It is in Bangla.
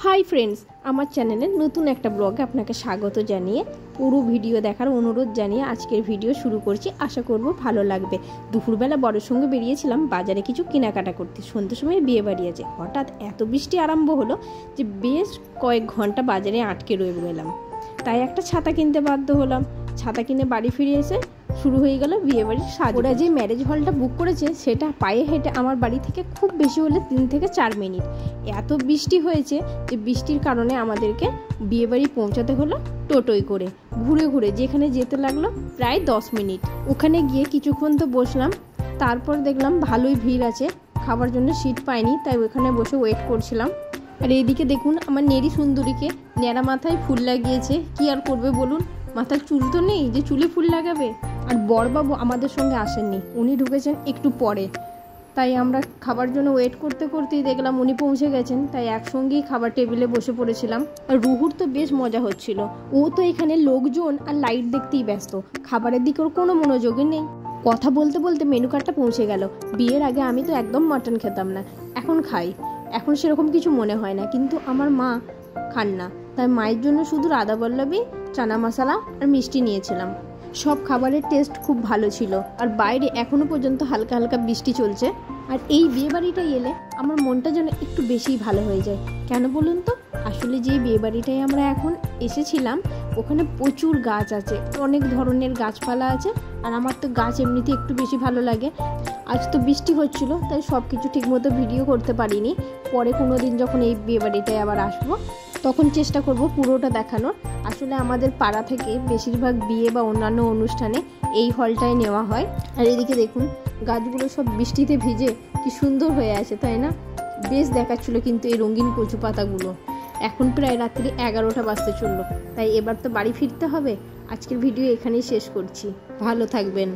हाई फ्रेंड्स আমার চ্যানেলে নতুন একটা ব্লগে আপনাকে স্বাগত জানিয়ে পুরো ভিডিও দেখার অনুরোধ জানিয়ে আজকের ভিডিও শুরু করছি। আশা করব ভালো লাগবে। দুপুরবেলা বড়ের সঙ্গে বেরিয়েছিলাম বাজারে কিছু কেনাকাটা করতে। সন্ধ্যার সময় বিয়ে বাড়ি আছে। হঠাৎ এত বৃষ্টি আরম্ভ হলো যে বেশ কয়েক ঘন্টা বাজারে আটকে রয়ে গেলাম। তাই একটা ছাতা কিনতে বাধ্য হলাম। ছাতা কিনে বাড়ি ফিরে এসে শুরু হয়ে গেল বিয়েবাড়ির সাজ। ওরা যে ম্যারেজ হলটা বুক করেছে সেটা পায়ে হেঁটে আমার বাড়ি থেকে খুব বেশি হলে 3 থেকে 4 মিনিট। এত বৃষ্টি হয়েছে যে বৃষ্টির কারণে আমাদেরকে বিয়েবাড়ি পৌঁছাতে হলো টোটোয় করে, ঘুরে ঘুরে যেখানে যেতে লাগলো প্রায় 10 মিনিট। ওখানে গিয়ে কিছুক্ষণ তো বসলাম, তারপর দেখলাম ভালোই ভিড় আছে, খাবার জন্য সিট পাইনি, তাই ওখানে বসে ওয়েট করছিলাম। আর এইদিকে দেখুন আমার নেড়ি সুন্দরীকে ন্যাড়া মাথায় ফুল লাগিয়েছে। কি আর করবে বলুন, মাথার চুল তো নেই যে চুলে ফুল লাগাবে। আর বড়বাবু আমাদের সঙ্গে আসেননি, উনি ঢুকেছেন একটু পরে। তাই আমরা খাবার জন্য ওয়েট করতে করতেই দেখলাম উনি পৌঁছে গেছেন, তাই একসঙ্গেই খাবার টেবিলে বসে পড়েছিলাম। আর রুহুর তো বেশ মজা হচ্ছিল। ও তো এখানে লোকজন আর লাইট দেখতেই ব্যস্ত, খাবারের দিকে ওর কোনো মনোযোগই নেই। কথা বলতে বলতে মেনু কার্ডটা পৌঁছে গেল। বিয়ের আগে আমি তো একদম মাটন খেতাম না, এখন খাই। এখন সেরকম কিছু মনে হয় না, কিন্তু আমার মা খান না, তাই মায়ের জন্য শুধু রাধা বল্লভী, চানা মশলা আর মিষ্টি নিয়েছিলাম। সব খাবারের টেস্ট খুব ভালো ছিল। আর বাইরে এখনো পর্যন্ত হালকা হালকা বৃষ্টি চলছে। আর এই বিয়েবাড়িটায় এলে আমার মনটা যেন একটু বেশিই ভালো হয়ে যায়। কেন বলুন তো, আসলে যে বিয়েবাড়িটায় আমরা এখন এসেছিলাম ওখানে প্রচুর গাছ আছে, অনেক ধরনের গাছপালা আছে। আর আমার তো গাছ এমনিতে একটু বেশি ভালো লাগে। আজ তো বৃষ্টি হচ্ছিল, তাই সব কিছু ঠিকমতো ভিডিও করতে পারিনি। পরে কোনো দিন যখন এই বিয়েবাড়িটায় আবার আসবো তখন চেষ্টা করব পুরোটা দেখানোর। আসলে আমাদের পাড়া থেকে বেশিরভাগ বিয়ে বা অন্যান্য অনুষ্ঠানে এই হলটাই নেওয়া হয়। আর এদিকে দেখুন গাছগুলো সব বৃষ্টিতে ভিজে কি সুন্দর হয়ে আছে, তাই না? বেশ দেখাচ্ছিল কিন্তু এই রঙিন কচু পাতাগুলো। এখন প্রায় রাত্রি 11টা বাজতে চললো, তাই এবার তো বাড়ি ফিরতে হবে। আজকের ভিডিও এখানেই শেষ করছি। ভালো থাকবেন।